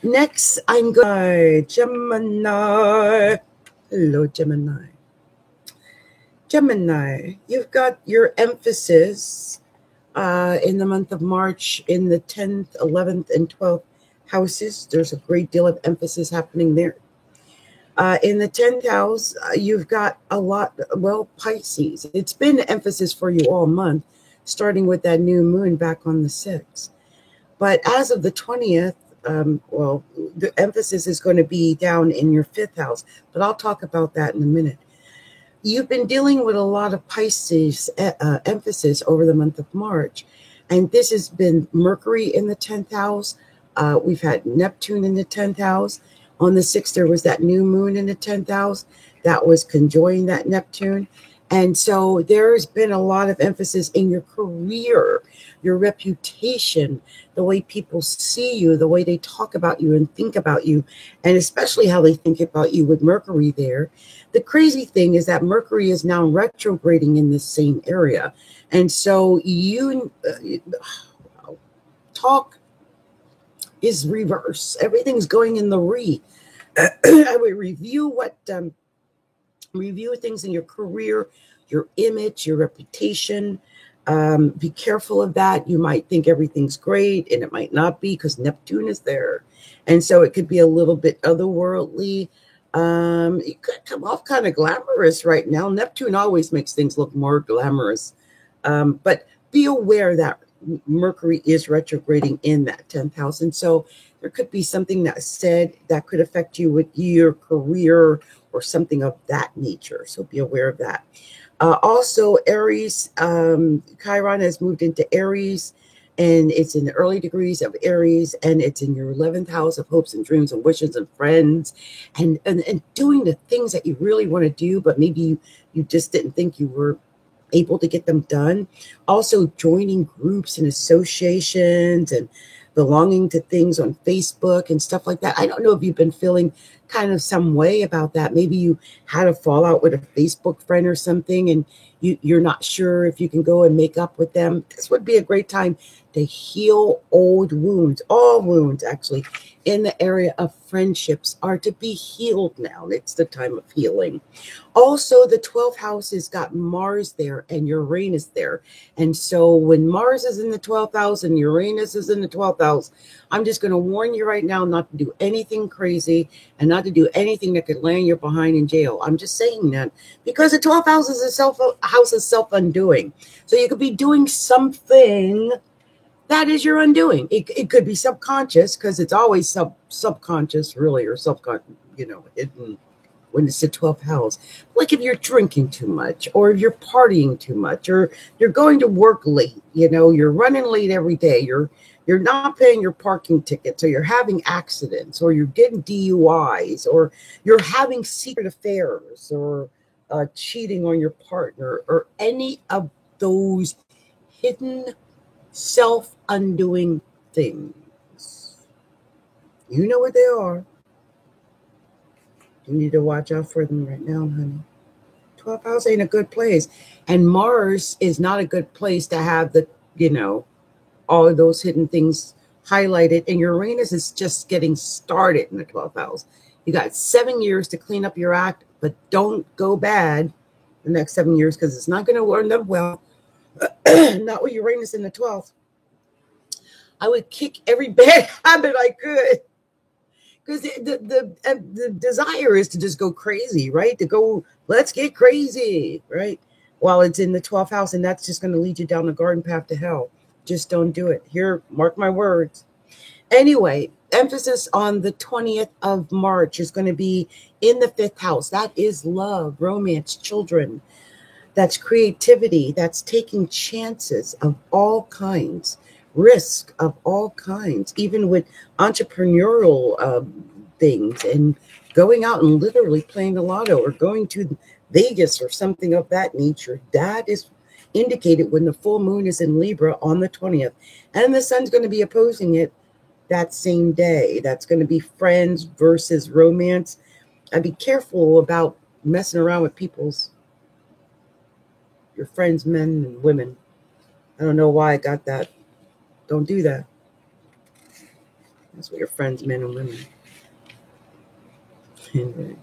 Next, I'm going Gemini. Hello, Gemini. Gemini, you've got your emphasis in the month of March in the 10th, 11th, and 12th houses. There's a great deal of emphasis happening there. In the 10th house, you've got a lot, well, Pisces. It's been emphasis for you all month, starting with that new moon back on the 6th. But as of the 20th, the emphasis is going to be down in your 5th house, but I'll talk about that in a minute. You've been dealing with a lot of Pisces emphasis over the month of March, and this has been Mercury in the 10th house. We've had Neptune in the 10th house. On the 6th, there was that new moon in the 10th house that was conjoining that Neptune. And so there's been a lot of emphasis in your career, your reputation, the way people see you, the way they talk about you and think about you, and especially how they think about you with Mercury there. The crazy thing is that Mercury is now retrograding in this same area. And so you talk is reverse. Everything's going in the re. I would review things in your career, your image, your reputation. Be careful of that. You might think everything's great, and it might not be because Neptune is there. And so it could be a little bit otherworldly. It could come off kind of glamorous right now. Neptune always makes things look more glamorous. But be aware that Mercury is retrograding in that 10th house. And so there could be something that's said that could affect you with your career or something of that nature. So be aware of that. Also, Aries, Chiron has moved into Aries, and it's in the early degrees of Aries, and it's in your 11th house of hopes and dreams and wishes and friends, and doing the things that you really want to do, but maybe you just didn't think you were able to get them done. Also, joining groups and associations and belonging to things on Facebook and stuff like that. I don't know if you've been feeling kind of some way about that. Maybe you had a fallout with a Facebook friend or something, and you're not sure if you can go and make up with them. This would be a great time to heal old wounds. All wounds, actually, in the area of friendships are to be healed now. It's the time of healing. Also, the 12th house has got Mars there and Uranus there. And so when Mars is in the 12th house and Uranus is in the 12th house, I'm just going to warn you right now not to do anything crazy and not to do anything that could land you behind in jail. I'm just saying that because the 12th house is self-undoing. So you could be doing something that is your undoing. It could be subconscious because it's always subconscious, really, or subconscious, hidden when it's the 12th house. Like if you're drinking too much, or if you're partying too much, or you're going to work late, you're running late every day, you're not paying your parking tickets, or you're having accidents, or you're getting DUIs, or you're having secret affairs, or cheating on your partner, or any of those hidden self-undoing things. You know what they are. You need to watch out for them right now, honey. 12th house ain't a good place. And Mars is not a good place to have all of those hidden things highlighted. And Uranus is just getting started in the 12th house. You got 7 years to clean up your act, but don't go bad the next 7 years because it's not going to end up well. Not with Uranus in the 12th. I would kick every bad habit I could. Because the desire is to just go crazy, right? To go, let's get crazy, right? While it's in the 12th house, and that's just going to lead you down the garden path to hell. Just don't do it. Here, mark my words. Anyway, emphasis on the 20th of March is going to be in the 5th house. That is love, romance, children. That's creativity. That's taking chances of all kinds. Risk of all kinds, even with entrepreneurial things, and going out and literally playing the lotto or going to Vegas or something of that nature. That is indicated when the full moon is in Libra on the 20th. And the sun's going to be opposing it that same day. That's going to be friends versus romance. I'd be careful about messing around with your friends, men and women. I don't know why I got that. Don't do that. That's what your friends, men and women. Anyway.